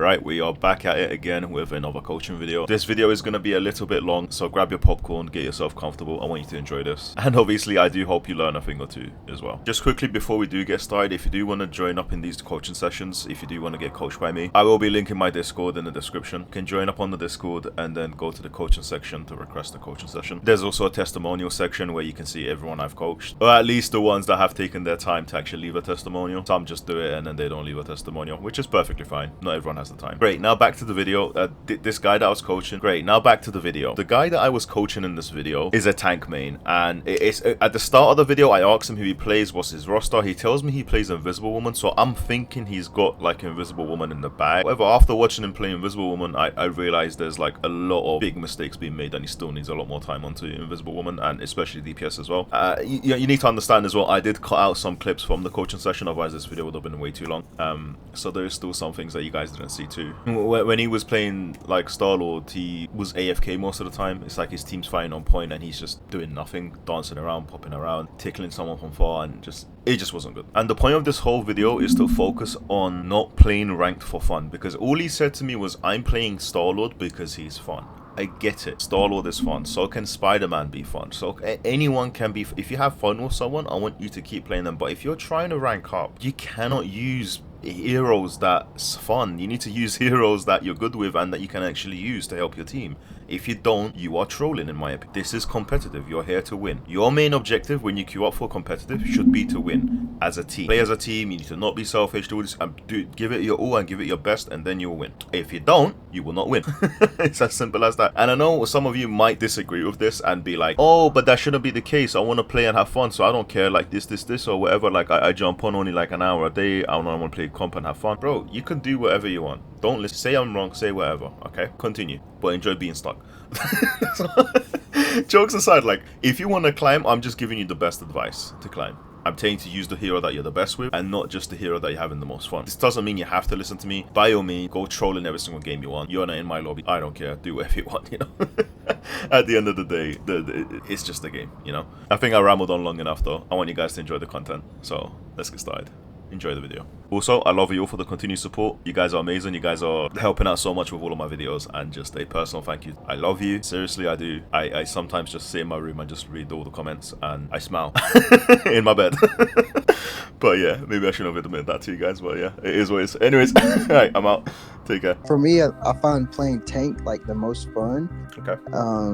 Right, we are back at it again with another coaching video. This video is going to be a little bit long, so grab your popcorn, get yourself comfortable. I want you to enjoy this. And obviously, I do hope you learn a thing or two as well. Just quickly before we do get started, if you do want to join up in these coaching sessions, if you do want to get coached by me, I will be linking my Discord in the description. You can join up on the Discord and then go to the coaching section to request a coaching session. There's also a testimonial section where you can see everyone I've coached, or at least the ones that have taken their time to actually leave a testimonial. Some just do it and then they don't leave a testimonial, which is perfectly fine. Not everyone has the time. Great, now back to the video. This guy that I was coaching. Great, now back to the video. The guy that I was coaching in this video is a tank main, and it's at the start of the video I asked him who he plays, what's his roster. He tells me he plays Invisible Woman, so I'm thinking he's got like Invisible Woman in the bag. However, after watching him play Invisible Woman, I realized there's like a lot of big mistakes being made and he still needs a lot more time onto Invisible Woman, and especially DPS as well. You need to understand as well, I did cut out some clips from the coaching session, otherwise this video would have been way too long. So there's still some things that you guys didn't see too. When he was playing like Star-Lord, he was AFK most of the time. It's like his team's fighting on point and he's just doing nothing, dancing around, popping around, tickling someone from far, and it just wasn't good. And the point of this whole video is to focus on not playing ranked for fun, because all he said to me was, I'm playing Star-Lord because he's fun. I get it. Star-Lord is fun. So can Spider-Man be fun. So anyone can be. If you have fun with someone, I want you to keep playing them. But if you're trying to rank up, you cannot use heroes that's fun. You need to use heroes that you're good with and that you can actually use to help your team. If you don't, you are trolling, in my opinion. This is competitive. You're here to win. Your main objective when you queue up for competitive should be to win as a team. Play as a team. You need to not be selfish. Do this and give it your all and give it your best, and then you'll win. If you don't, you will not win. It's as simple as that. And I know some of you might disagree with this and be like, oh, but that shouldn't be the case. I want to play and have fun, so I don't care like this or whatever. Like I jump on only like an hour a day. I don't want to play comp and have fun. Bro, you can do whatever you want. Don't listen. Say I'm wrong. Say whatever. Okay? Continue. But enjoy being stuck. Jokes aside, like, if you want to climb, I'm just giving you the best advice to climb. I'm telling you to use the hero that you're the best with and not just the hero that you're having the most fun. This doesn't mean you have to listen to me. By all means, go troll in every single game you want. You're not in my lobby. I don't care. Do whatever you want, you know. At the end of the day, it's just a game, you know. I think I rambled on long enough though. I want you guys to enjoy the content. So let's get started. Enjoy the video. Also, I love you all for the continued support. You guys are amazing. You guys are helping out so much with all of my videos, and just a personal thank you. I love you. Seriously, I do. I sometimes just sit in my room and just read all the comments and I smile in my bed. But yeah, maybe I shouldn't have admitted that to you guys, but yeah, it is what it is. Anyways, alright, I'm out. Take care. For me, I find playing tank like the most fun. Okay.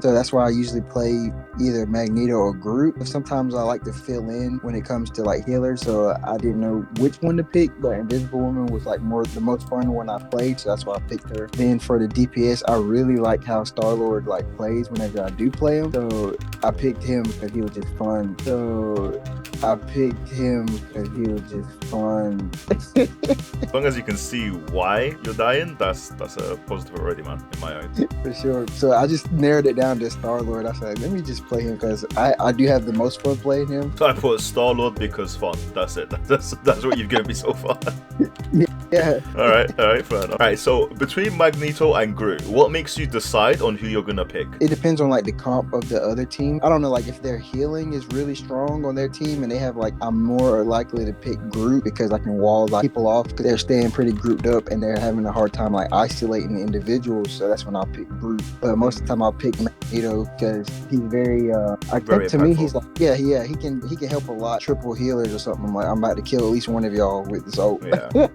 So that's why I usually play either Magneto or Groot. Sometimes I like to fill in when it comes to like healers, so I didn't know which one to pick, but Invisible Woman was like the most fun when I played, so that's why I picked her. Then for the DPS, I really like how Star-Lord like plays whenever I do play him, so I picked him because he was just fun. So I picked him because he was just fun. As long as you can see why you're dying, that's a positive already, man, in my eyes. For sure. So I just narrowed it down to Star-Lord. I said, let me just play him because I do have the most fun playing him. So I put Star-Lord because fun. That's it. That's what you've given me so far. Yeah. Alright, fair enough. Alright, so between Magneto and Groot, what makes you decide on who you're gonna pick? It depends on like the comp of the other team. I don't know, like if their healing is really strong on their team and they have like, I'm more likely to pick Groot because I can wall like people off because they're staying pretty grouped up and they're having a hard time like isolating the individuals. So that's when I'll pick Groot. But most of the time I'll pick Magneto because he's very to me he's like he can help a lot. Triple healers or something. I'm like, I'm about to kill at least one of y'all with this ult. Yeah.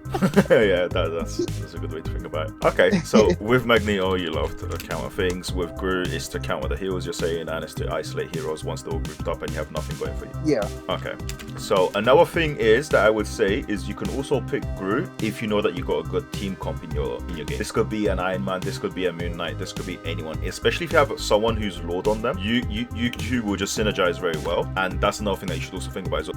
Yeah, that's a good way to think about it. Okay, so with Magneto, you love to counter things. With Groot, it's to counter the heals you're saying, and it's to isolate heroes once they're all grouped up and you have nothing going for you. Yeah. Okay. So another thing is that I would say is you can also pick Groot if you know that you got a good team comp in your game. This could be an Iron Man, this could be a Moon Knight, this could be anyone. Especially if you have someone who's Lord on them, you will just synergize very well, and that's another thing that you should also think about. So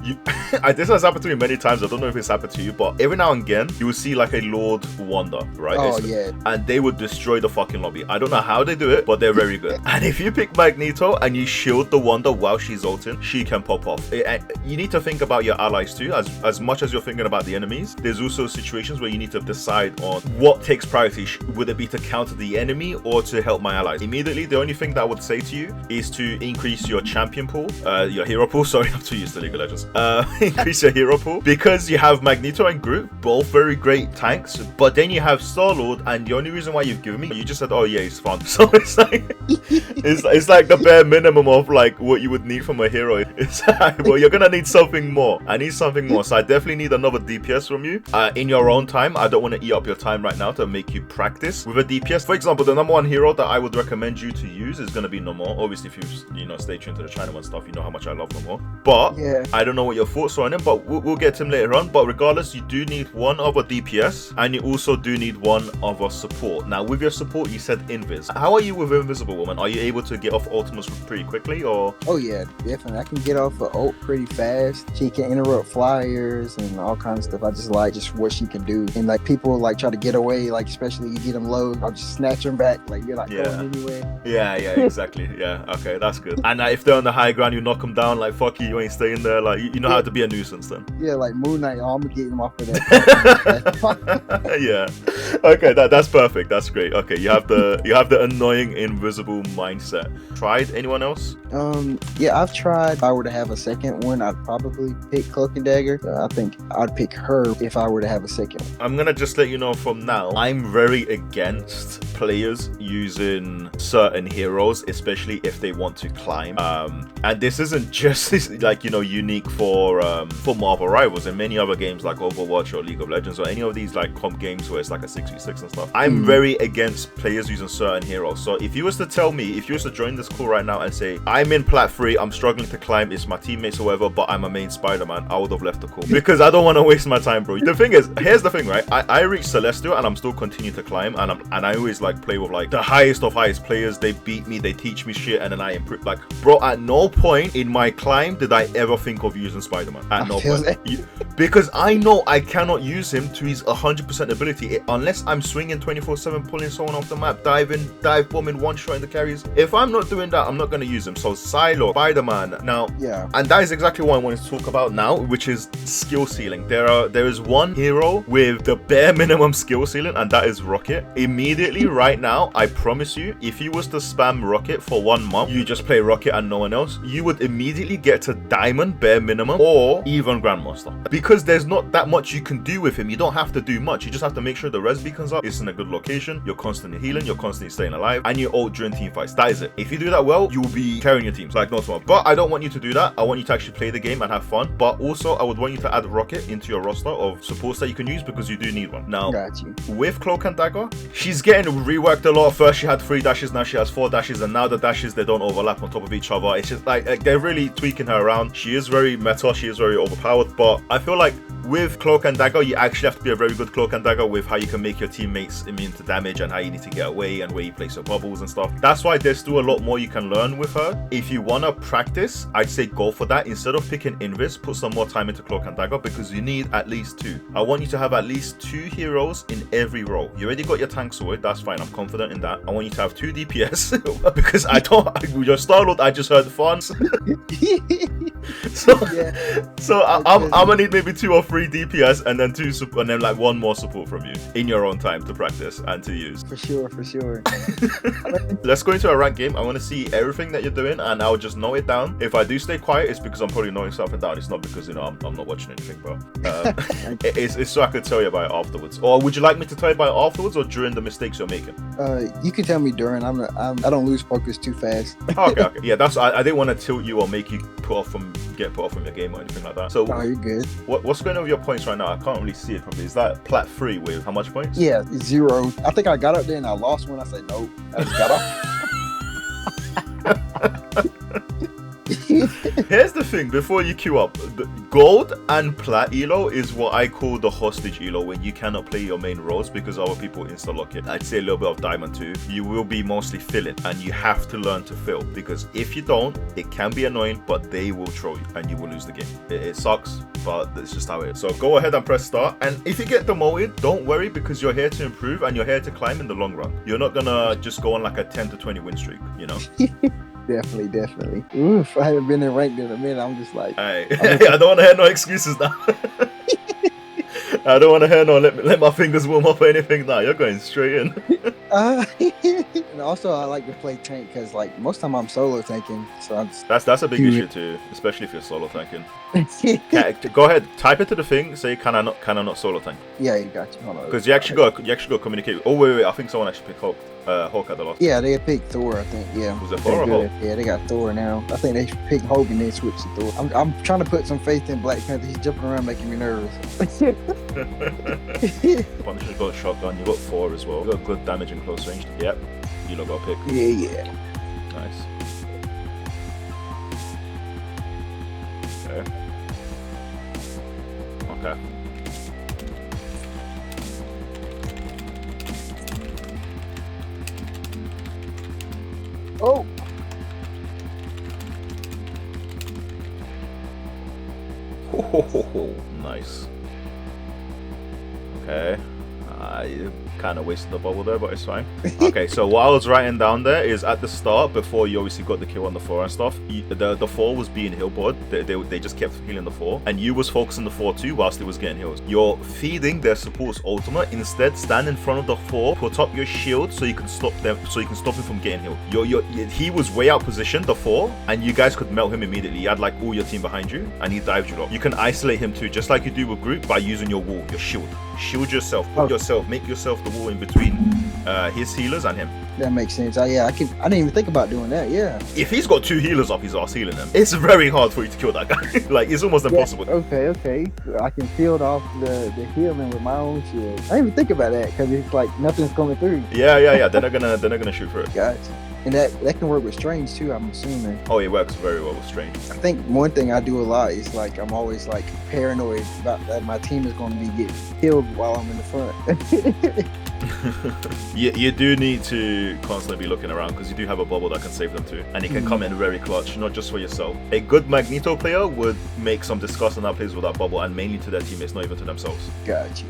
this has happened to me many times. I don't know if it's happened to you, but every now and again you will see like a Lord wander, right? Oh, yeah. And they would destroy the fucking lobby. I don't know how they do it, but they're very good. And if you pick Magneto and you shield the Wanda while she's ulting, she can pop off. You need to think about your allies too, as much as you're thinking about the enemies. There's also situations where you need to decide on what takes priority. Would it be to counter the enemy or to help my allies? Immediately, the only thing thing that I would say to you is to increase your champion pool, your hero pool. Sorry, I'm too used to League of Legends. Increase your hero pool because you have Magneto and Groot, both very great tanks. But then you have Star-Lord, and the only reason why you've given me, you just said, oh yeah, he's fun. So it's like it's like the bare minimum of like what you would need from a hero. It's like, well, you're gonna need something more. I need something more. So I definitely need another DPS from you in your own time. I don't want to eat up your time right now to make you practice with a DPS. For example, the number one hero that I would recommend you to use is going to be Nomore. Obviously, if you stay tuned to the channel and stuff, you know how much I love Nomore. But yeah, I don't know what your thoughts are on him, but we'll get to him later on. But regardless, you do need one other DPS, and you also do need one other support. Now, with your support, you said Invis. How are you with Invisible Woman? Are you able to get off ultimates pretty quickly, or? Oh yeah, definitely. I can get off an ult pretty fast. She can interrupt flyers and all kinds of stuff. I just like what she can do. And like people like try to get away, like especially you get them low, I'll just snatch them back. Like you're not going anywhere. Yeah, exactly. Yeah, okay, that's good. And if they're on the high ground, you knock them down. Like fuck you, you ain't staying there. Like you know how to be a nuisance then. Yeah, like Moon Knight. I'm gonna get him off of that. Yeah. Okay, that's perfect. That's great. Okay, you have the annoying invisible mindset. Tried anyone else? Yeah, I've tried. If I were to have a second one, I'd probably pick Cloak and Dagger. I think I'd pick her if I were to have a second one. I'm gonna just let you know from now, I'm very against players using certain heroes, especially if they want to climb. And this isn't just like unique for Marvel Rivals and many other games like Overwatch or League of Legends or any of these like comp games where it's like a 6v6 and stuff. I'm very against players using certain heroes. So if you was to tell me, if you was to join this call right now and say, I'm in Plat 3, I'm struggling to climb, it's my teammates or whatever, but I'm a main Spider-Man, I would have left the call. Because I don't want to waste my time, bro. The thing is, here's the thing, right? I reached Celestial and I'm still continuing to climb, and I always like play with like the highest of highest players. They beat me, they teach me shit, and then I improve. Like, bro, at no point in my climb did I ever think of using Spider-Man. At no point. Because I know I cannot use him to his 100% ability unless I'm swinging 24/7, pulling someone off the map, dive bombing, one shot in the carries. If I'm not doing that, I'm not going to use him. So Silo, Spider-Man. Now, yeah, and that is exactly what I wanted to talk about now, which is skill ceiling. There is one hero with the bare minimum skill ceiling, and that is Rocket. Immediately right now, I promise you, if you was to spam Rocket for 1 month, you just play Rocket and no one else, you would immediately get to Diamond bare minimum or even Grandmaster. Because there's not that much you can do with him. You don't have to do much. You just have to make sure the res beacon's up, it's in a good location, you're constantly healing, you're constantly staying alive, and you ult during team fights. That is it. If you do that well, you will be carrying your teams like no tomorrow. But I don't want you to do that. I want you to actually play the game and have fun. But also, I would want you to add Rocket into your roster of supports that you can use, because you do need one. Now, with Cloak and Dagger, she's getting reworked a lot. First she had 3 dashes, now she has 4 dashes, and now the dashes, they don't overlap on top of each other. It's just like they're really tweaking her around. She is very meta, she is very overpowered, but I feel like with Cloak and Dagger, you actually have to be a very good Cloak and Dagger with how you can make your teammates immune to damage and how you need to get away and where you place your bubbles and stuff. That's why there's still a lot more you can learn with her. If you want to practice, I'd say go for that. Instead of picking Invis, put some more time into Cloak and Dagger, because you need at least 2. I want you to have at least 2 heroes in every role. You already got your tank sorted, that's fine, I'm confident in that. I want you to have 2 DPS because your Star-Lord, I just heard fun. So I'm gonna need maybe 2 or 3 DPS and then 2 and then like 1 more support from you in your own time to practice and to use. For sure. Let's go into a rank game. I want to see everything that you're doing, and I'll just note it down. If I do stay quiet, it's because I'm probably noting something down. It's not because I'm not watching anything, bro. It's so I could tell you about it afterwards. Or would you like me to tell you about it afterwards or during the mistakes you're making? You can tell me during. I don't lose focus too fast. Okay. Yeah, that's I didn't want to tilt you or make you get put off from your game or anything like that. So you're good. What's going on with your points right now? I can't really see it properly. Is that Plat 3 with how much points? Yeah, 0. I think I got up there and I lost one. I said nope. I just got up. Here's the thing, before you queue up, the gold and plat elo is what I call the hostage elo, when you cannot play your main roles because other people insta-lock it. I'd say a little bit of diamond too. You will be mostly filling, and you have to learn to fill, because if you don't, it can be annoying, but they will troll you and you will lose the game. It sucks, but that's just how it is. So go ahead and press start, and if you get demoted, don't worry, because you're here to improve and you're here to climb in the long run. You're not gonna just go on like a 10 to 20 win streak, you know? Definitely. Oof, I haven't been in ranked in a minute. I'm just like, hey, I don't want to hear no excuses now. I don't want to hear no. Let my fingers warm up or anything. Nah, you're going straight in. And also, I like to play tank because, like, most time I'm solo tanking. So I'm just... That's a big issue too, especially if you're solo tanking. Go ahead, type it to the thing. Say, can I not solo tank? Yeah, you got you. Hold on. Because you actually got to communicate. Oh wait, I think someone actually picked Hulk at the last. Yeah, they picked Thor. I think. Yeah. Was it Thor or Hulk? Yeah, they got Thor now. I think they picked Hulk and then switched to Thor. I'm trying to put some faith in Black Panther. He's jumping around making me nervous. Punisher's got a shotgun. You got 4 as well. You got good damage in close range. Yep. You lot got a pick. Yeah. Nice. Okay. Okay. Oh. Nice. Okay. You kind of wasted the bubble there, but it's fine. Okay, so what I was writing down there is at the start, before you obviously got the kill on the 4 and stuff, the 4 was being healboard. They just kept healing the 4, and you was focusing the 4 too whilst it was getting heals. You're feeding their support's ultimate. Instead, stand in front of the 4, put up your shield so you can stop them, so you can stop him from getting healed. He was way out positioned, the 4, and you guys could melt him immediately. You had like all your team behind you, and he dived you up. You can isolate him too, just like you do with group, by using your wall, your shield. Shield yourself, make yourself the wall in between his healers and him. That makes sense. Yeah, I didn't even think about doing that. Yeah. If he's got 2 healers up his arse healing him, it's very hard for you to kill that guy. Like, it's almost impossible. Okay. I can field off the healing with my own shield. I didn't even think about that because it's like nothing's coming through. Yeah. They're not gonna shoot through it. Gotcha. And that can work with strange too, I'm assuming. Oh, it works very well with strange. I think one thing I do a lot is like I'm always like paranoid about that my team is going to be getting killed while I'm in the front. You do need to constantly be looking around because you do have a bubble that can save them too, and it can come in very clutch, not just for yourself. A good Magneto player would make some disgusting plays with that bubble, and mainly to their teammates, not even to themselves. Gotcha.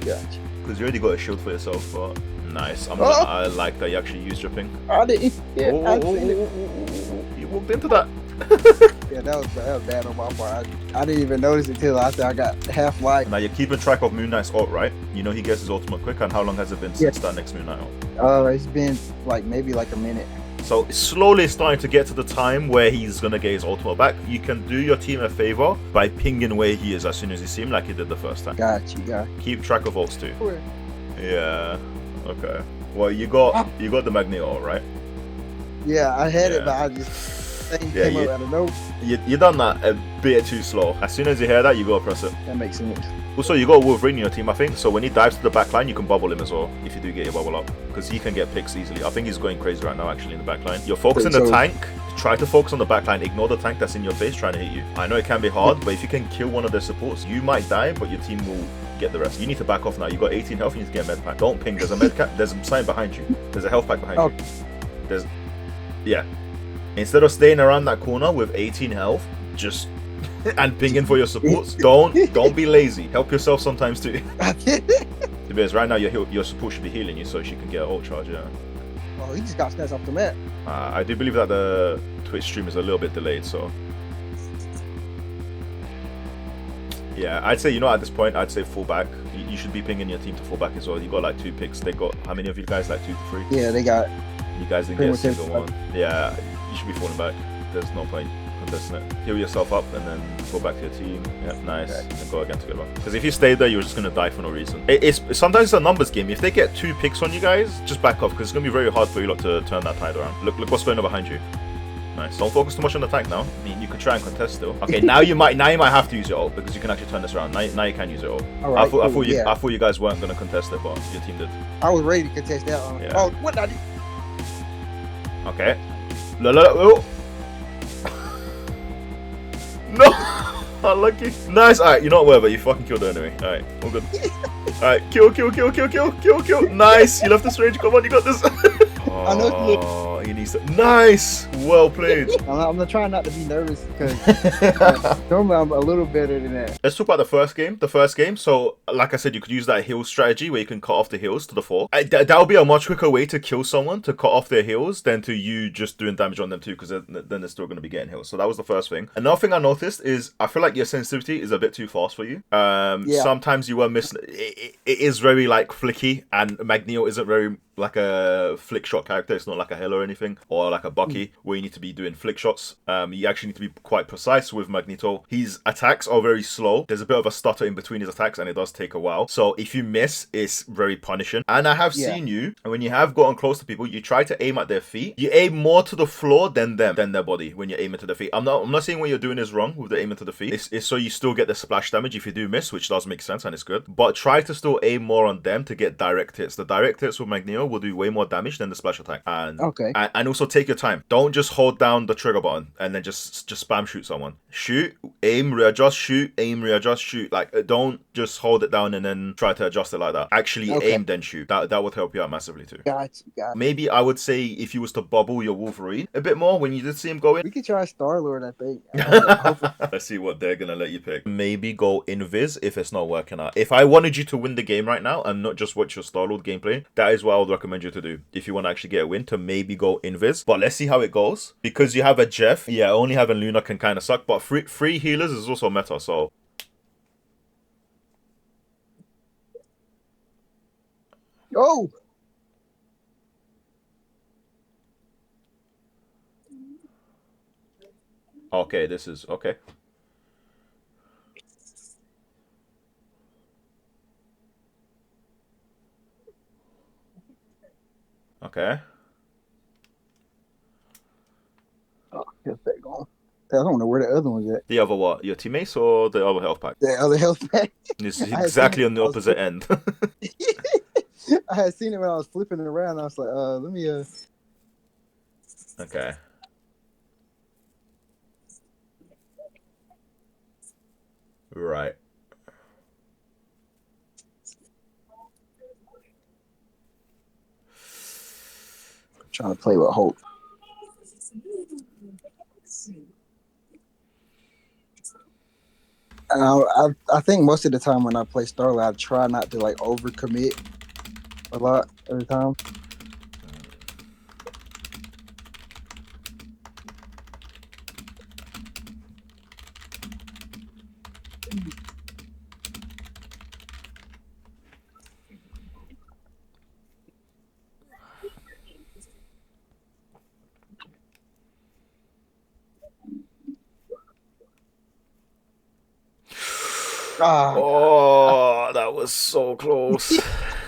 Because you already got a shield for yourself, but nice. I like that you actually used dripping. I didn't. Yeah, You walked into that. Yeah, that was bad on my part. I didn't even notice it till after I got half life. Now you're keeping track of Moon Knight's ult, right? You know he gets his ultimate quick, and how long has it been since that next Moon Knight ult? It's been like maybe like a minute. So it's slowly starting to get to the time where he's gonna get his ultimate back. You can do your team a favor by pinging where he is as soon as you see him, like you did the first time. Gotcha. Keep track of ults too. Yeah. Okay. Well, you got the Magneto ult, right? Yeah, I had it, but I just came up out of nowhere. You done that a bit too slow. As soon as you hear that, you gotta press it. That makes sense. Also, you got Wolverine in your team, I think. So when he dives to the back line, you can bubble him as well if you do get your bubble up, because he can get picks easily. I think he's going crazy right now, actually, in the back line. You're focusing the tank. Try to focus on the back line. Ignore the tank that's in your face trying to hit you. I know it can be hard, but if you can kill one of their supports, you might die, but your team will get the rest. You need to back off now. You got 18 health. You need to get a med pack. Don't ping. There's a med pack. There's a sign behind you. There's a health pack behind you. Instead of staying around that corner with 18 health, just and pinging for your supports. Don't be lazy. Help yourself sometimes too. Because right now your support should be healing you so she can get an ult charge. Yeah. Oh, he just got snatched off the map. I do believe that the Twitch stream is a little bit delayed, so yeah, I'd say, at this point, I'd say full back. You should be pinging your team to full back as well. You got like 2 picks. They got, how many of you guys? Like 2 to 3? Yeah, they got. You guys didn't get a single one. Yeah, you should be falling back. There's no point contesting it. Heal yourself up and then go back to your team. Yep, nice. Okay. And go again together. Because if you stay there, you're just gonna die for no reason. Sometimes it's a numbers game. If they get 2 picks on you guys, just back off, because it's gonna be very hard for you lot to turn that tide around. Look what's going on behind you. Nice. Don't focus too much on the tank now. I mean, you could try and contest still. Okay, now you might have to use your ult, because you can actually turn this around. Now you can use your ult. Right, I thought you guys weren't gonna contest it, but your team did. I was ready to contest that one. Yeah. Oh, what did I do? Okay. Oh. No! Unlucky. Nice. Alright, you know what, whatever. You fucking killed her anyway. Alright, all good. Alright, kill. Nice. You left this range. Come on, you got this. I know. he needs to. Nice! Well played. I'm not trying not to be nervous because normally I'm a little better than that. Let's talk about the first game. So, like I said, you could use that heal strategy where you can cut off the heals to the 4. That would be a much quicker way to kill someone, to cut off their heals, than to you just doing damage on them too, because then they're still going to be getting heals. So that was the first thing. Another thing I noticed is I feel like your sensitivity is a bit too fast for you. Sometimes you were missing. It is very like flicky, and Magneto isn't very like a flick shot character. It's not like a Hela or anything, or like a Bucky where you need to be doing flick shots. You actually need to be quite precise with Magneto. His attacks are very slow. There's a bit of a stutter in between his attacks, and it does take a while. So if you miss, it's very punishing. And I have seen you, and when you have gotten close to people, you try to aim at their feet. You aim more to the floor than them, than their body when you're aiming to the feet. I'm not saying what you're doing is wrong with the aiming to the feet. It's so you still get the splash damage if you do miss, which does make sense and it's good. But try to still aim more on them to get direct hits. The direct hits with Magneto will do way more damage than the splash attack. And also take your time. Don't just hold down the trigger button and then just spam shoot someone. Shoot, aim, readjust, shoot, aim, readjust, shoot. Like, don't just hold it down and then try to adjust it like that. Actually aim, then shoot. That would help you out massively too. Got you. Maybe I would say if you was to bubble your Wolverine a bit more when you did see him go in. We could try Star-Lord, I think. Let's see what they're gonna let you pick. Maybe go Invis if it's not working out. If I wanted you to win the game right now and not just watch your Star-Lord gameplay, that is what I would recommend you to do. If you want to actually get a win, to maybe go Invis. But let's see how it goes. Because you have a Jeff, only having Luna can kind of suck. But free healers is also meta, so... Oh! Okay, this is... Okay. Okay. Oh, health pack gone. I don't know where the other one's at. The other what? Your teammates or the other health pack? The other health pack. It's exactly on the opposite end. I had seen it when I was flipping it around. I was like, let me Okay. Right. Trying to play with hope. I think most of the time when I play Starlight, I try not to like overcommit a lot every time. Oh, that was so close.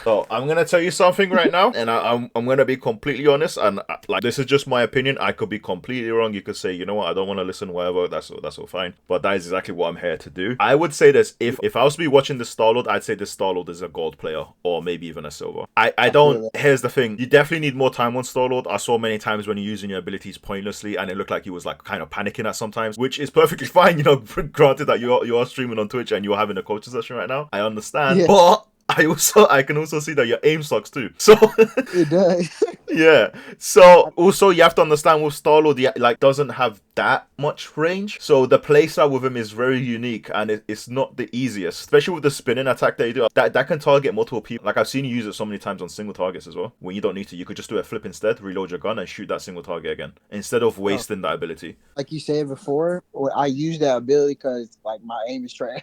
So I'm gonna tell you something right now, and I'm gonna be completely honest, and like this is just my opinion. I could be completely wrong. You could say, you know what, I don't want to listen, whatever. That's all fine. But that is exactly what I'm here to do. I would say this: if I was to be watching the Star-Lord, I'd say the Star-Lord is a gold player, or maybe even a silver. I don't. Here's the thing: you definitely need more time on Star-Lord. I saw many times when you're using your abilities pointlessly, and it looked like he was like kind of panicking at sometimes, which is perfectly fine. You know, granted that you are streaming on Twitch and you're having a coaching session right now. I understand, but I can also see that your aim sucks too. So it does. Yeah. So also you have to understand with Star-Lord, he like doesn't have that much range. So the playstyle with him is very unique, and it's not the easiest, especially with the spinning attack that you do. That can target multiple people. Like I've seen you use it so many times on single targets as well. When you don't need to, you could just do a flip instead, reload your gun, and shoot that single target again instead of wasting that ability. Like you said before, I use that ability because like my aim is trash.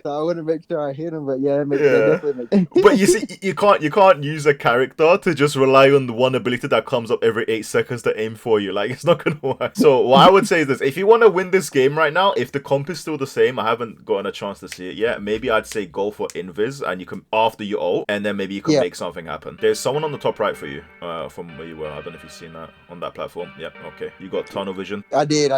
So I want to make sure I hit him, but that definitely makes sense. But you see, you can't use a character to just rely on the one ability that comes up every 8 seconds to aim for you. Like, it's not gonna work. So what I would say is this: if you want to win this game right now, if the comp is still the same, I haven't gotten a chance to see it yet. Maybe I'd say go for Invis, and you can after you ult, and then maybe you can make something happen. There's someone on the top right for you, from where you were. I don't know if you've seen that on that platform. Yep. Okay. You got tunnel vision. I did.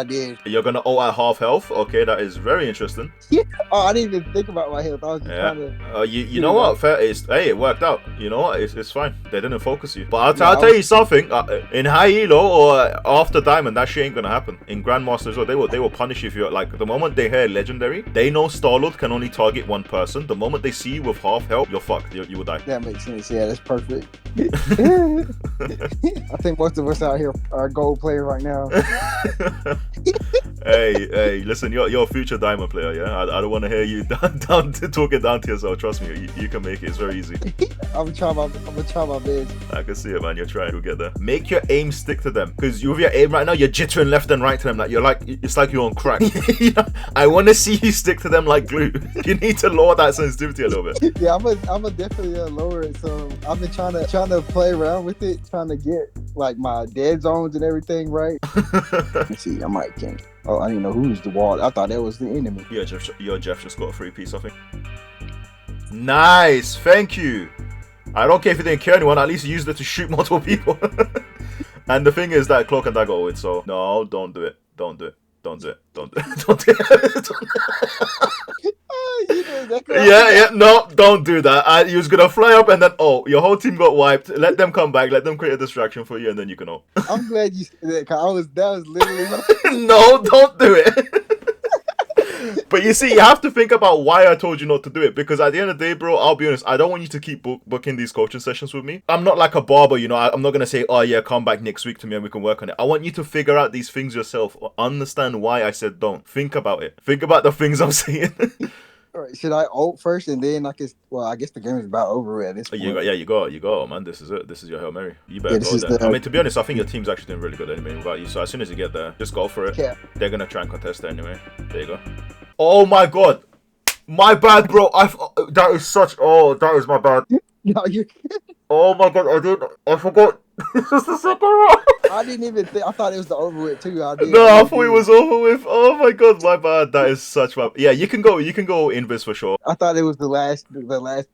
You're gonna ult at half health. Okay, that is very interesting. Yeah. Oh, I didn't even think about my health. I was just trying to. You know what? Fair. Hey, it worked out. You know what? It's fine. They didn't focus you. But I'll tell you something. In high elo or after diamond, that shit ain't gonna happen. In grandmaster as well, they will punish you if you're like the moment they hear legendary, they know Star-Lord can only target one person. The moment they see you with half health, you're fucked. You will die. That makes sense. Yeah, that's perfect. I think most of us out here are gold players right now. Hey, listen, you're a future diamond player, yeah? I don't want to hear you talking down to yourself. Trust me, you can make it. It's very easy. I'm gonna try my best. I can see it, man. You're trying to get there. Make your aim stick to them, because with your aim right now, you're jittering left and right to them. It's like you're on crack. I want to see you stick to them like glue. You need to lower that sensitivity a little bit. Yeah, I'm gonna definitely lower it. So I've been trying to play around with it, trying to get like my dead zones and everything right. Let's see, I might can't. Oh, I didn't know who's the wall. I thought that was the enemy. Yeah, Jeff just got a free piece, I think. Nice, thank you. I don't care if you didn't kill anyone, at least you used it to shoot multiple people. And the thing is that cloak and dagger always, so no, don't do it. Don't do it. Don't do it. Don't do it. Don't do it. Yeah, no, don't do that. You was gonna fly up and then your whole team got wiped. Let them come back. Let them create a distraction for you, and then you can ult. I'm glad you said that. Cause that was literally. No, don't do it. But you see, you have to think about why I told you not to do it. Because at the end of the day, bro, I'll be honest, I don't want you to keep booking these coaching sessions with me. I'm not like a barber, you know. I'm not gonna say, oh yeah, come back next week to me and we can work on it. I want you to figure out these things yourself. Or understand why I said don't. Think about it. Think about the things I'm saying. All right, should I ult first and then I guess the game is about over at this point. You go, man. This is it. This is your Hail Mary. You better go there. I mean, to be honest, I think your team's actually doing really good anyway without you. So as soon as you get there, just go for it. Yeah. They're gonna try and contest it anyway. There you go. Oh my god. My bad, bro. That is my bad. No, you. Oh my god, I forgot. This is the second one. I didn't even think. I thought it was the over with too. No, I thought it was over with. Oh my god, my bad. That is such my. Yeah, you can go invis for sure. I thought it was the last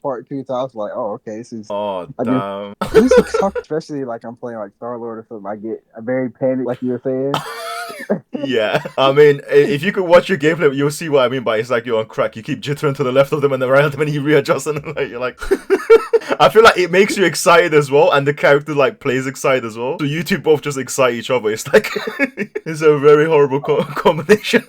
part too. So I was like, oh, okay, this is. Oh damn. Especially like I'm playing like Star-Lord or something. I get very panicked, like you were saying. Yeah, I mean, if you could watch your gameplay, you'll see what I mean by it's like you're on crack. You keep jittering to the left of them and the right of them, and you readjust, and you're like. I feel like it makes you excited as well, and the character like plays excited as well. So you two both just excite each other. It's like it's a very horrible combination.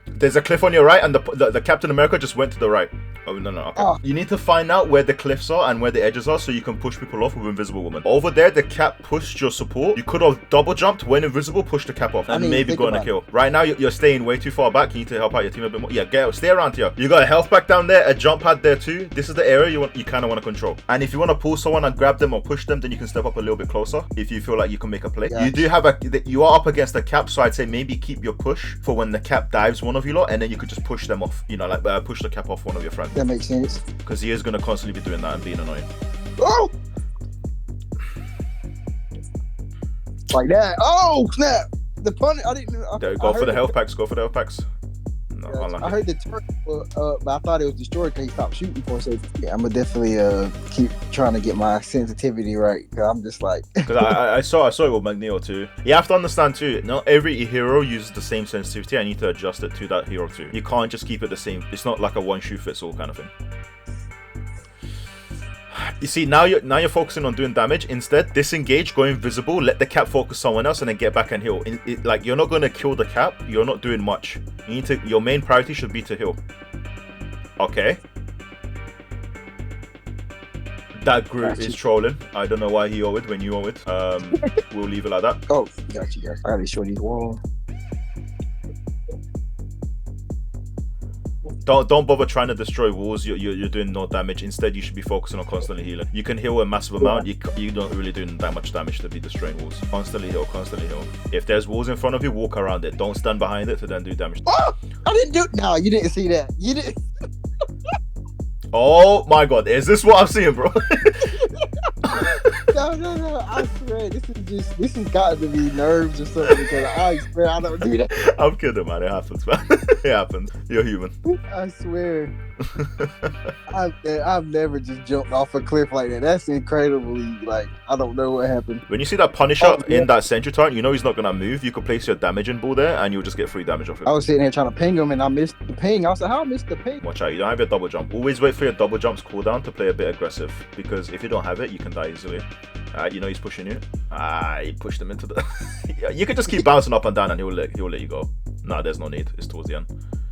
There's a cliff on your right, and the Captain America just went to the right. Oh, no, okay. Oh. You need to find out where the cliffs are and where the edges are so you can push people off with Invisible Woman. Over there, the cap pushed your support. You could have double jumped when invisible, pushed the cap off, and maybe go on a kill. Right now, you're staying way too far back. You need to help out your team a bit more. Yeah, stay around here. You got a health pack down there, a jump pad there too. This is the area you kind of want to control. And if you want to pull someone and grab them or push them, then you can step up a little bit closer if you feel like you can make a play. Yeah. You are up against the cap, so I'd say maybe keep your push for when the cap dives one of you lot, and then you could just push them off. You know, like push the cap off one of your friends. That makes sense. Because he is going to constantly be doing that and being annoying. Oh! Like that. Oh, snap! The pun. I didn't. Go for the health packs. Go for the health packs. No, yeah, I heard the turret, but I thought it was destroyed because he stopped shooting for. So yeah, I'm gonna definitely keep trying to get my sensitivity right. Cause I'm just like. Because I saw it with Magneto too. You have to understand too. Not every hero uses the same sensitivity. I need to adjust it to that hero too. You can't just keep it the same. It's not like a one shoe fits all kind of thing. You see, now you're focusing on doing damage. Instead, disengage, go invisible, let the cap focus someone else, and then get back and heal. Like you're not gonna kill the cap. You're not doing much. Your main priority should be to heal. Okay. That group is trolling. I don't know why he owed when you owe it. We'll leave it like that. Oh, got you guys. I gotta show these walls. Don't bother trying to destroy walls. You're doing no damage. Instead, you should be focusing on constantly healing. You can heal a massive amount. You don't really do that much damage to be destroying walls. Constantly heal, constantly heal. If there's walls in front of you, walk around it. Don't stand behind it to then do damage. Oh, I didn't do. No, you didn't see that. You didn't. Oh my god, is this what I'm seeing, bro? No. I swear, this has got to be nerves or something. Because I swear I don't do that. I'm kidding, man. It happens, man. It happens. You're human. I swear. I've never just jumped off a cliff like that. That's incredibly like I don't know what happened. When you see that Punisher Oh, yeah. in that Sentry Turret, you know he's not gonna move. You could place your damaging ball there, and you'll just get free damage off him. I was sitting here trying to ping him and I missed the ping. I was like, how I missed the ping? Watch out, you don't have your double jump. Always wait for your double jumps cooldown to play a bit aggressive, because if you don't have it, you can die easily. You know he's pushing you. He pushed him into the... You could just keep bouncing up and down and he'll let you go. No, there's no need. It's towards the end.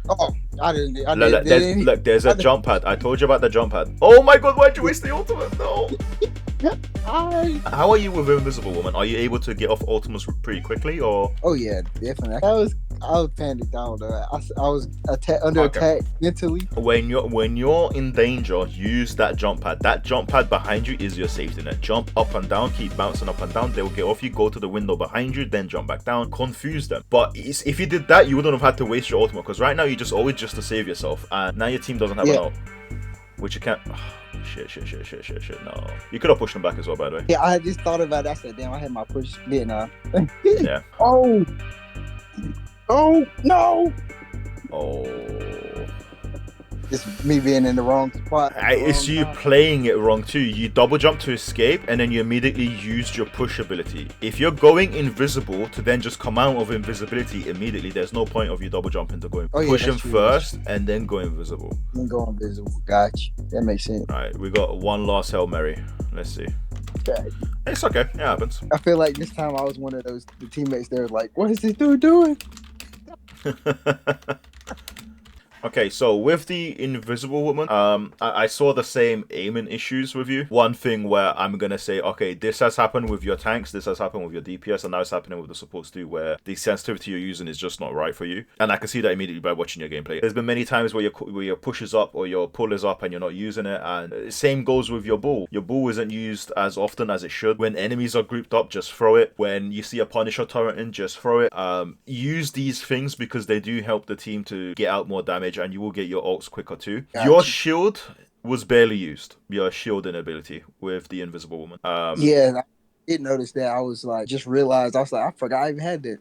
Oh, I didn't. Look, there's a jump pad. I told you about the jump pad. Oh my god, why'd you waste the ultimate? No. How are you with Invisible Woman? Are you able to get off ultimates pretty quickly, or? Oh yeah, definitely. I was panicked out though. I was under attack mentally. When you're in danger, use that jump pad. That jump pad behind you is your safety net. Jump up and down, keep bouncing up and down. They will get off you. Go to the window behind you, then jump back down. Confuse them. But if you did that, you wouldn't have had to waste your ultimate, because right now you just always to save yourself, and now your team doesn't have an ult, which you can't. Shit. No, you could have pushed them back as well, by the way. Yeah, I just thought about it. I said, damn, I had my push, didn't I? Yeah. Oh no. Oh. It's me being in the wrong spot. It's you playing it wrong too. You double jump to escape, and then you immediately used your push ability. If you're going invisible to then just come out of invisibility immediately, there's no point of you double jumping to go push him first and then go invisible. Then go invisible. Gotcha. That makes sense. All right, we got one last Hail Mary. Let's see. Okay. It's okay. It happens. I feel like this time I was one of the teammates there like, what is this dude doing? Okay, so with the Invisible Woman, I saw the same aiming issues with you. One thing where I'm gonna say, okay, this has happened with your tanks, this has happened with your DPS, and now it's happening with the supports too, where the sensitivity you're using is just not right for you. And I can see that immediately by watching your gameplay. There's been many times where your push is up or your pull is up and you're not using it, and same goes with your bull. Your bull isn't used as often as it should. When enemies are grouped up, just throw it. When you see a Punisher turret in, just throw it. Use these things because they do help the team to get out more damage, and you will get your ults quicker too. Gotcha. Your shield was barely used. Your shielding ability with the Invisible Woman. Yeah, I did notice that. I was like, just realized, I was like, I forgot I even had that.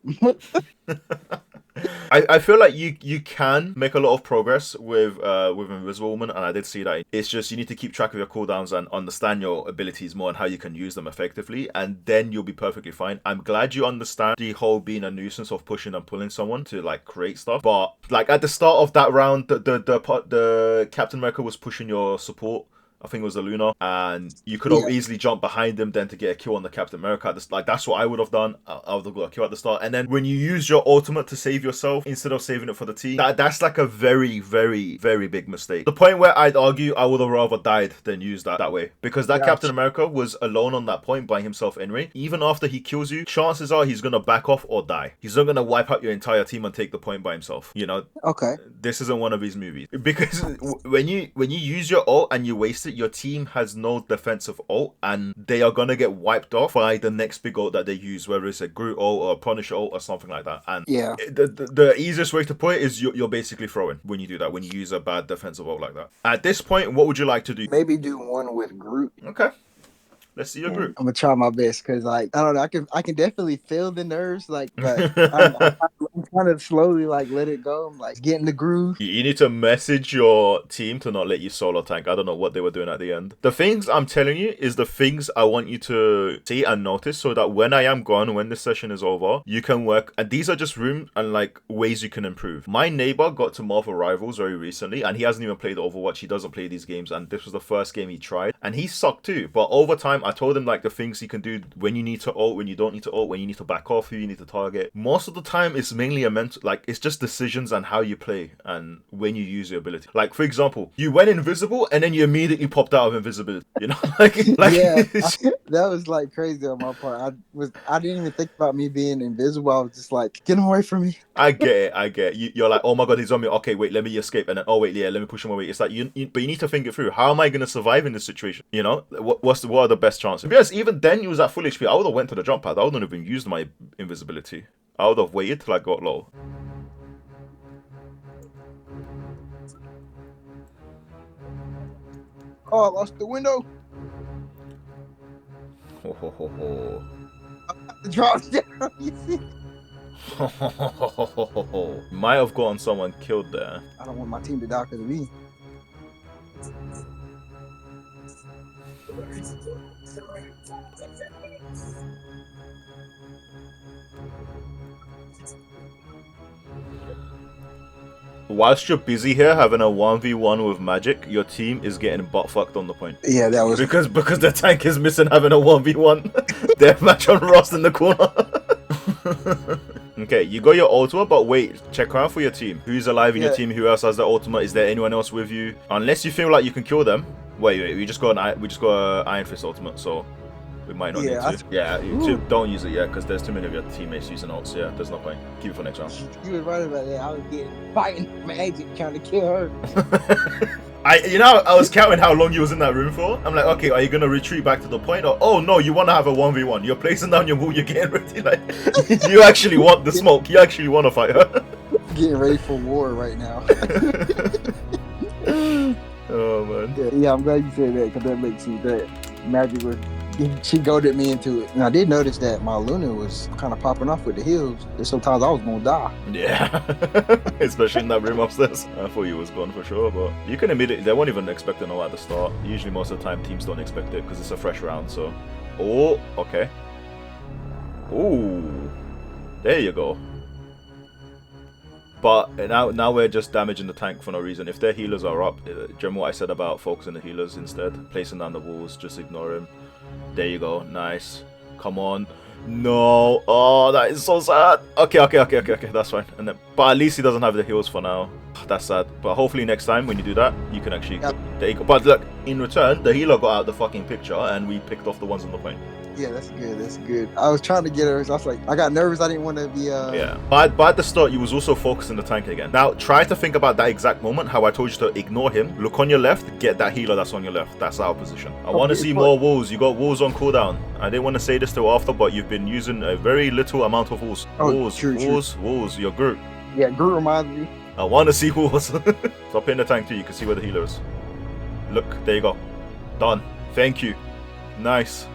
I feel like you can make a lot of progress with Invisible Woman, and I did see that. It's just you need to keep track of your cooldowns and understand your abilities more and how you can use them effectively, and then you'll be perfectly fine. I'm glad you understand the whole being a nuisance of pushing and pulling someone to like create stuff, but like at the start of that round, the Captain America was pushing your support. I think it was the Luna, and you could have easily jumped behind them then to get a kill on the Captain America. Like that's what I would have done. I would have got a kill at the start, and then when you use your ultimate to save yourself instead of saving it for the team, that's like a very, very, very big mistake. The point where I'd argue I would have rather died than used that way, because that Captain America was alone on that point by himself anyway. Even after he kills you, chances are he's gonna back off or die. He's not gonna wipe out your entire team and take the point by himself. You know. Okay. This isn't one of his movies, because when you use your ult and you waste it, your team has no defensive ult, and they are gonna get wiped off by the next big ult that they use, whether it's a Groot ult or a Punisher ult or something like that. And the easiest way to put it is you're basically throwing when you do that, when you use a bad defensive ult like that. At this point, what would you like to do? Maybe do one with Groot. Okay. Let's see your group. I'm gonna try my best because, like, I don't know, I can definitely feel the nerves, like, but I'm trying to slowly like let it go. I'm like getting the groove. You need to message your team to not let you solo tank. I don't know what they were doing at the end. The things I'm telling you is the things I want you to see and notice, so that when I am gone, when this session is over, you can work. And these are just rooms and like ways you can improve. My neighbor got to Marvel Rivals very recently, and he hasn't even played Overwatch. He doesn't play these games, and this was the first game he tried, and he sucked too. But over time, I told him like the things he can do when you need to ult, when you don't need to ult, when you need to back off, who you need to target. Most of the time, it's mainly a mental, like it's just decisions and how you play and when you use your ability. Like for example, you went invisible and then you immediately popped out of invisibility. You know, like yeah, that was like crazy on my part. I didn't even think about me being invisible. I was just like, get him away from me. I get it. You're like, oh my god, he's on me. Okay, wait, let me escape. And then, oh wait, yeah, let me push him away. It's like but you need to think it through. How am I going to survive in this situation? You know, what are the best chances? Because even then, you was at full HP. I would have went to the jump pad. I wouldn't have even used my invisibility. I would have waited till I got low. Oh, I lost the window. Ho ho ho ho. Drop down. You see? Might have gotten someone killed there. I don't want my team to die because of me. Whilst you're busy here having a 1v1 with Magic, your team is getting butt fucked on the point. Yeah, that was Because the tank is missing having a 1v1 deathmatch on Rust in the corner. Okay, you got your ultimate, but wait, check around for your team. Who's alive in your team? Who else has the ultimate? Is there anyone else with you? Unless you feel like you can kill them. Wait, we just got an Iron Fist ultimate, so we might not need to. Yeah, don't use it yet, because there's too many of your teammates using ults. Yeah, there's no point. Keep it for next round. You was right about that. I was fighting Magic trying to kill her. I was counting how long you was in that room for. I'm like, okay, are you gonna retreat back to the point, or oh no, you want to have a 1v1? You're placing down your wall, you're getting ready. Like, you actually want the smoke. You actually want to fight her. Getting ready for war right now. Oh man. Yeah, I'm glad you said that, because that makes me that Magic was. She goaded me into it. And I did notice that my Luna was kind of popping off with the heals. And sometimes I was gonna die. Yeah. Especially in that room upstairs. I thought you was gone for sure, but you can immediately, they won't even expect to know at the start. Usually most of the time teams don't expect it because it's a fresh round, so. Oh, okay. Ooh. There you go. But now we're just damaging the tank for no reason. If their healers are up, remember what I said about focusing the healers instead? Placing down the walls, just ignore him. There you go. Nice. Come on. No. Oh, that is so sad. Okay. That's fine. And then, but at least he doesn't have the heals for now. That's sad. But hopefully next time when you do that, you can actually... Yep. There you go. But look, in return, the healer got out the fucking picture and we picked off the ones on the point. Yeah, that's good. That's good. I was trying to get her. So I was like, I got nervous. I didn't want to be. Yeah. But at the start, you was also focusing the tank again. Now, try to think about that exact moment. How I told you to ignore him. Look on your left. Get that healer that's on your left. That's our position. I want to see more walls. You got walls on cooldown. I didn't want to say this till after, but you've been using a very little amount of walls. Walls. Your group. Yeah, group reminds me. I want to see walls. Stop hitting the tank too. You can see where the healer is. Look, there you go. Done. Thank you. Nice.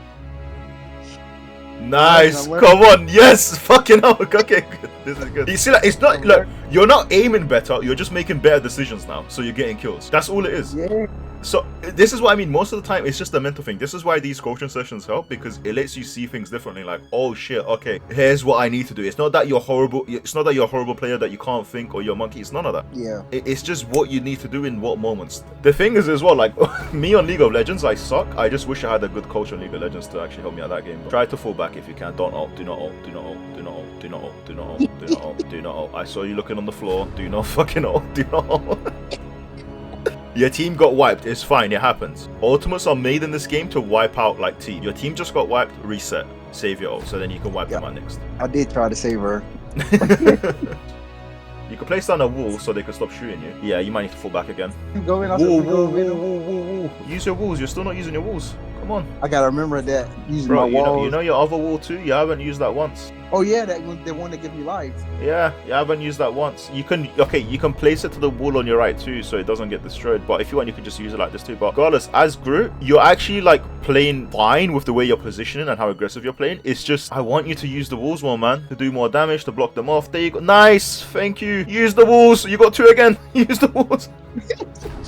Nice, come on, yes, fucking hell. Okay, good. This is good. You see that? It's not, look, you're not aiming better, you're just making better decisions now, so you're getting kills. That's all it is. Yeah. So this is what I mean. Most of the time, it's just a mental thing. This is why these coaching sessions help, because it lets you see things differently. Like, oh shit, okay, here's what I need to do. It's not that you're horrible. It's not that you're a horrible player that you can't think or you're a monkey. It's none of that. Yeah. It's just what you need to do in what moments. The thing is as well, like me on League of Legends, I suck. I just wish I had a good coach on League of Legends to actually help me out that game. But try to fall back if you can. Don't ult. Do not ult. Do not ult. Do not ult. Do not ult. Do not ult. Do not ult. Do not ult. I saw you looking on the floor. Do not fucking ult. Do not ult. Your team got wiped, it's fine, it happens. Ultimates are made in this game to wipe out like team. Your team just got wiped, reset, save your ult, so then you can wipe them out next. I did try to save her. You can place down a wall so they can stop shooting you. Yeah, you might need to fall back again. Go in, whoa. Use your walls, you're still not using your walls. Come on. I gotta remember that. Using my walls. You know your other wall too? You haven't used that once. Oh yeah, that was the one that gives me life. Yeah, you haven't used that once. You can, you can place it to the wall on your right too, so it doesn't get destroyed. But if you want, you can just use it like this too. But regardless, as Groot, you're actually like playing fine with the way you're positioning and how aggressive you're playing. It's just, I want you to use the walls more, man, to do more damage, to block them off. There you go. Nice, thank you. Use the walls. You got 2 again. Use the walls.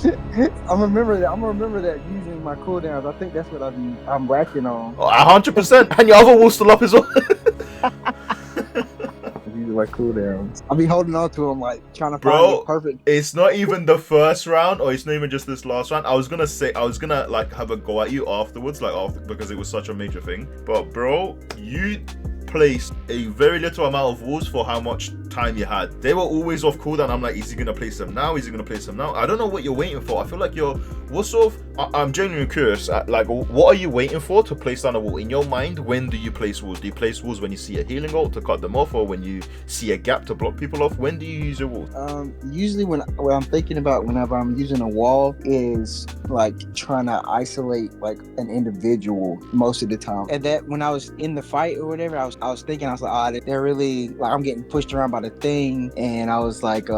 I'm gonna remember that using my cooldowns. I think that's what I'm whacking on. 100%. And your other wall's still up as well. Using my cooldowns. I'll be holding on to them, like trying to find it perfect. It's not even the first round, or it's not even just this last round. I was gonna like have a go at you afterwards, because it was such a major thing. But bro, you placed a very little amount of walls for how much time you had. They were always off cooldown. I'm like, is he gonna place them now? Is he gonna place them now? I don't know what you're waiting for. I feel like what sort of, I'm genuinely curious, like what are you waiting for to place down a wall? In your mind, when do you place walls? Do you place walls when you see a healing ult to cut them off, or when you see a gap to block people off? When do you use your walls? Usually when I'm thinking about whenever I'm using a wall is like trying to isolate like an individual most of the time. And that when I was in the fight or whatever, I was thinking, I was like, they're really like, I'm getting pushed around by the thing, and I was like,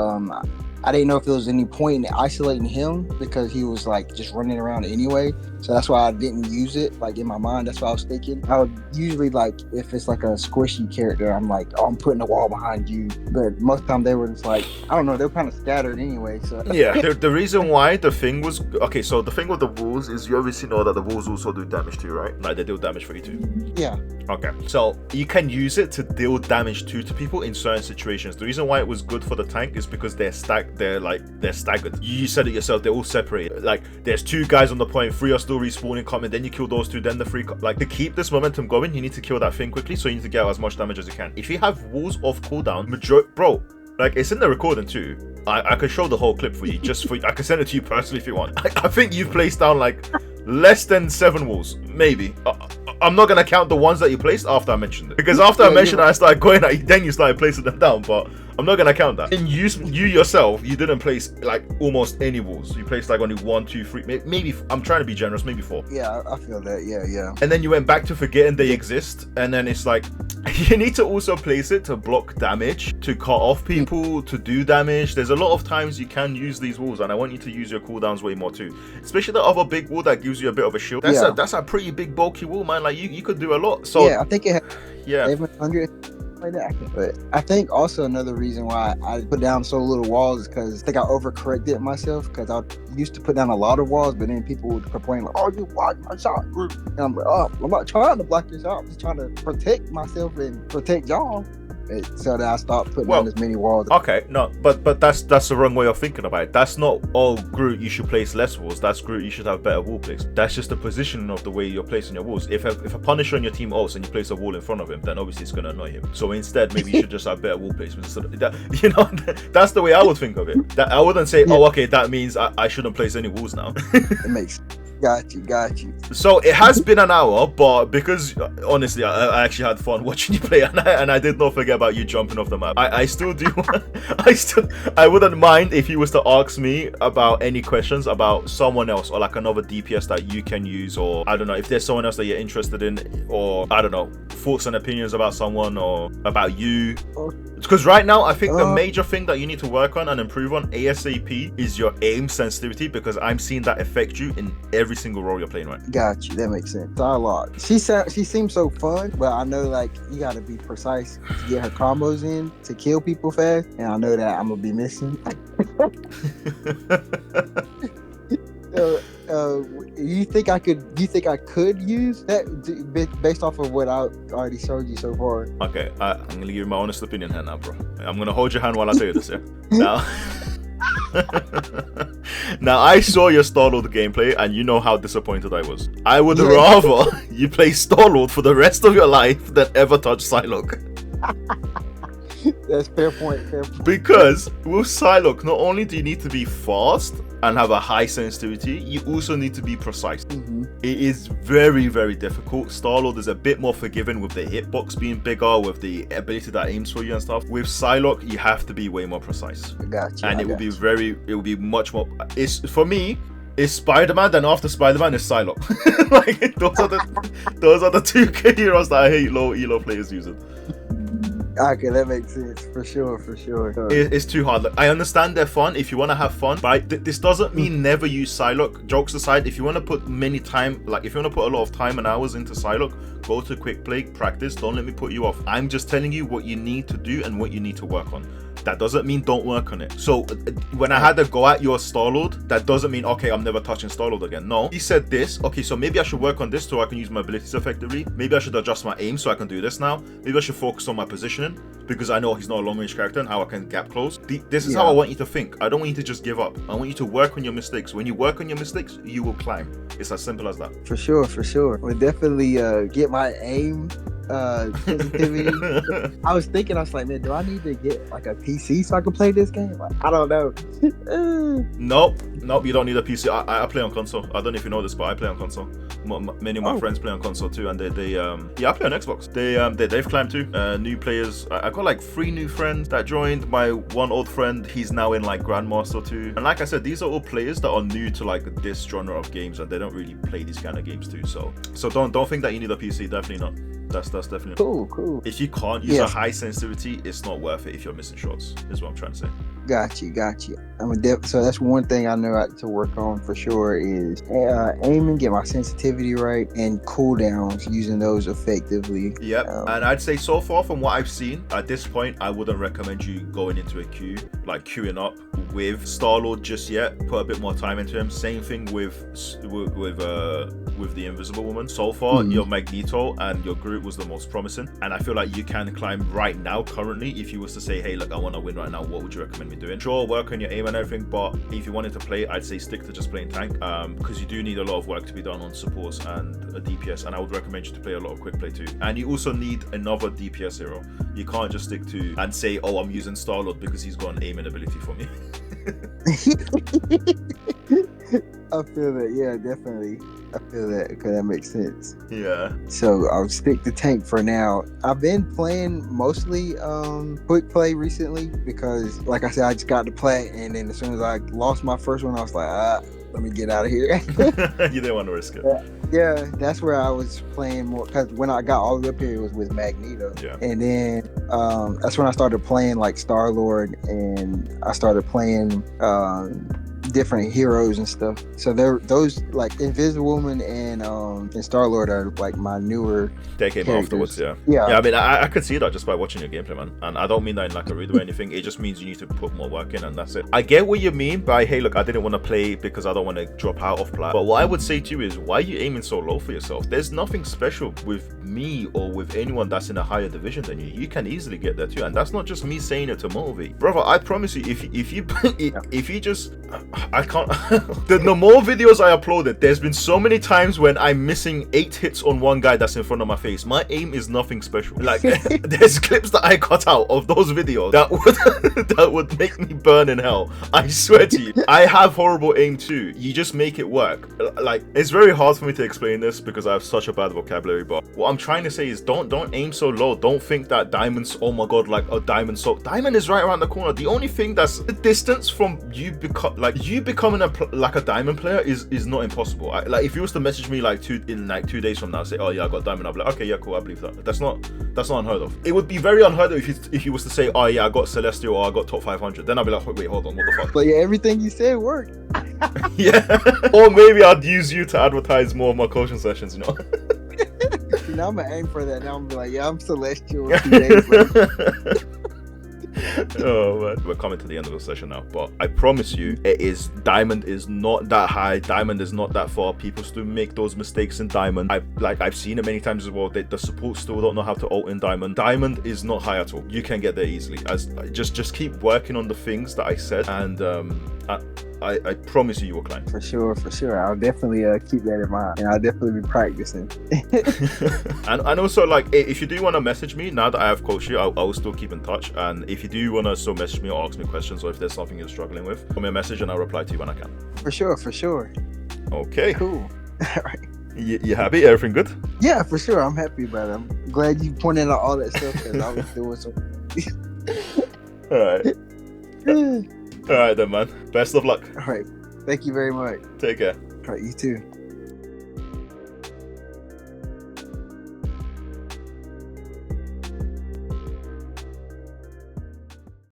I didn't know if there was any point in isolating him because he was like just running around anyway. So that's why I didn't use it. Like in my mind, that's what I was thinking. I would usually like if it's like a squishy character, I'm like, oh, I'm putting a wall behind you. But most of the time they were just like, I don't know, they were kind of scattered anyway. So yeah, the reason why the thing was okay. So the thing with the wolves is you obviously know that the wolves also do damage too, right? Like they deal damage for you too. Yeah. Okay, so you can use it to deal damage to people in certain situations. The reason why it was good for the tank is because they're staggered. You said it yourself, they're all separated. Like there's 2 guys on the point, 3 are still respawning, coming, then you kill those 2, then the 3 like to keep this momentum going, you need to kill that thing quickly, so you need to get out as much damage as you can. If you have walls off cooldown, bro, like it's in the recording too. I could show the whole clip for you, I can send it to you personally if you want. I think you've placed down like less than 7 walls, maybe. I'm not gonna count the ones that you placed after I mentioned it, because after I mentioned it, I started going at you, then you started placing them down, but I'm not gonna count that. And you yourself, you didn't place like almost any walls. You placed like only 1, 2, 3, maybe, I'm trying to be generous, maybe 4. Yeah, I feel that. Yeah. And then you went back to forgetting they exist, and then it's like you need to also place it to block damage, to cut off people, to do damage. There's a lot of times you can use these walls, and I want you to use your cooldowns way more too, especially the other big wall that gives you a bit of a shield. That's a pretty big bulky wall, man. Like you could do a lot. So yeah, I think it had 700 like that. But I think also another reason why I put down so little walls is because I think I overcorrected myself, because I used to put down a lot of walls, but then people would complain like, oh, you blocked my shot. And I'm like, oh, I'm not trying to block your shot, I'm just trying to protect myself and protect y'all. So that I stopped putting down as many walls. Okay, no, but that's the wrong way of thinking about it. That's not, oh, Groot, you should place less walls. That's Groot, you should have better wall place. That's just the positioning of the way you're placing your walls. If a Punisher on your team ults and you place a wall in front of him, then obviously it's going to annoy him. So instead, maybe you should just have better wall placement. So that's the way I would think of it. That I wouldn't say, oh, okay, that means I shouldn't place any walls now. It makes Got you. So it has been an hour, but because honestly, I actually had fun watching you play, and I did not forget about you jumping off the map. I still do. I wouldn't mind if you was to ask me about any questions about someone else, or like another DPS that you can use, or I don't know, if there's someone else that you're interested in, or I don't know, thoughts and opinions about someone or about you. Because right now, I think the major thing that you need to work on and improve on ASAP is your aim sensitivity, because I'm seeing that affect you in every single role you're playing right. Got you. That makes sense. A lot. She seems so fun, but I know like you got to be precise to get her combos in to kill people fast, and I know that I'm gonna be missing. You think I could use that based off of what I already showed you so far? Okay, I'm gonna give you my honest opinion here now, bro. I'm gonna hold your hand while I tell you this, yeah? Now I saw your Star-Lord gameplay, and you know how disappointed I was. I would rather you play Star-Lord for the rest of your life than ever touch Psylocke. That's fair point. Because with Psylocke, not only do you need to be fast and have a high sensitivity, you also need to be precise. Mm-hmm. It is very, very difficult. Star-Lord is a bit more forgiving with the hitbox being bigger, with the ability that aims for you and stuff. With Psylocke, you have to be way more precise. I got you. And it will be much more. For me, it's Spider-Man, then after Spider-Man is Psylocke. Like those are the two heroes that I hate low elo players using. Okay, that makes sense for sure. It's too hard. Look, I understand they're fun if you want to have fun, but this doesn't mean never use Psylocke. Jokes aside, if you want to put if you want to put a lot of time and hours into Psylocke, go to quick play, practice. Don't let me put you off. I'm just telling you what you need to do and what you need to work on. That doesn't mean don't work on it. So when I had to go at your Star-Lord, that doesn't mean, okay, I'm never touching Star-Lord again. No, he said this. Okay, so maybe I should work on this so I can use my abilities effectively. Maybe I should adjust my aim so I can do this now. Maybe I should focus on my positioning, because I know he's not a long-range character, and how I can gap close. This is how I want you to think. I don't want you to just give up. I want you to work on your mistakes. When you work on your mistakes, you will climb. It's as simple as that. For sure. We'll definitely get my aim sensitivity. I was like, man, do I need to get like a PC so I can play this game? Like, I don't know. Nope, you don't need a PC. I play on console. I don't know if you know this, but I play on console. Many of my friends play on console too, and I play on Xbox. They've climbed too. New players. I got like 3 new friends that joined. My one old friend, he's now in like Grandmaster 2. And like I said, these are all players that are new to like this genre of games, and they don't really play these kind of games too. So don't think that you need a PC. Definitely not. That's definitely cool. If you can't use a high sensitivity, it's not worth it if you're missing shots, is what I'm trying to say. Got you. So that's one thing I know to work on for sure is aiming, get my sensitivity right, and cooldowns, using those effectively. Yep, and I'd say so far from what I've seen, at this point, I wouldn't recommend you going into a queue, like queuing up with Star-Lord just yet. Put a bit more time into him. Same thing with the Invisible Woman. So far, your Magneto and your Groot was the most promising, and I feel like you can climb right now currently. If you was to say, hey, look, I want to win right now, what would you recommend me doing? Sure, work on your aim and everything, but if you wanted to play, I'd say stick to just playing tank, because you do need a lot of work to be done on supports and a DPS, and I would recommend you to play a lot of quick play too. And you also need another DPS hero. You can't just stick to and say, oh, I'm using Star-Lord because he's got an aiming ability for me. I feel that, yeah, definitely. I feel that, because that makes sense. Yeah. So I'll stick to tank for now. I've been playing mostly quick play recently because, like I said, I just got to Plat, and then as soon as I lost my first one, I was like, let me get out of here. You didn't want to risk it. Yeah, that's where I was playing more, because when I got all the way up here, it was with Magneto. Yeah. And then that's when I started playing like Star-Lord, and I started playing different heroes and stuff. So those like Invisible Woman and Star-Lord are like my newer. They came afterwards, yeah. I mean, I could see that just by watching your gameplay, man. And I don't mean that in like a rude way or anything. It just means you need to put more work in, and that's it. I get what you mean by, hey, look, I didn't want to play because I don't want to drop out of Plat. But what I would say to you is, why are you aiming so low for yourself? There's nothing special with me or with anyone that's in a higher division than you. You can easily get there too, and that's not just me saying it to motivate, brother. I promise you, if you just, I can't. The more videos I uploaded, there's been so many times when I'm missing 8 hits on one guy that's in front of my face. My aim is nothing special. Like there's clips that I cut out of those videos that would make me burn in hell. I swear to you, I have horrible aim too. You just make it work. Like, it's very hard for me to explain this because I have such a bad vocabulary. But what I'm trying to say is, don't aim so low. Don't think that diamonds, oh my god, like a diamond. So diamond is right around the corner. The only thing that's the distance from you becoming a diamond player is not impossible. Like if you was to message me like 2 days from now, say, oh yeah, I got diamond, I'll be like, okay, yeah, cool, I believe that. That's not unheard of. It would be very unheard of if you was to say, oh yeah, I got Celestial or I got top 500. Then I'll be like, wait, hold on, what the fuck? But yeah, everything you said worked. Yeah. Or maybe I'd use you to advertise more of my coaching sessions, you know. Now I'm gonna aim for that. Now I'm gonna be like, yeah, I'm Celestial 2 days later. Oh man, we're coming to the end of the session now, but I promise you, diamond is not that high. Diamond is not that far. People still make those mistakes in diamond. I've seen it many times as well. The support still don't know how to ult in diamond. Diamond is not high at all. You can get there easily. Just keep working on the things that I said, and I promise you will climb. For sure. I'll definitely keep that in mind, and I'll definitely be practicing. and also, like, if you do want to message me now that I have coached you, I will still keep in touch. And if you do want to still message me or ask me questions, or if there's something you're struggling with, send me a message and I'll reply to you when I can. For sure. Okay. Cool. All right. You happy? Everything good? Yeah, for sure. I'm happy about it. I'm glad you pointed out all that stuff because I was doing so. All right. All right then, man. Best of luck. All right. Thank you very much. Take care. All right, you too.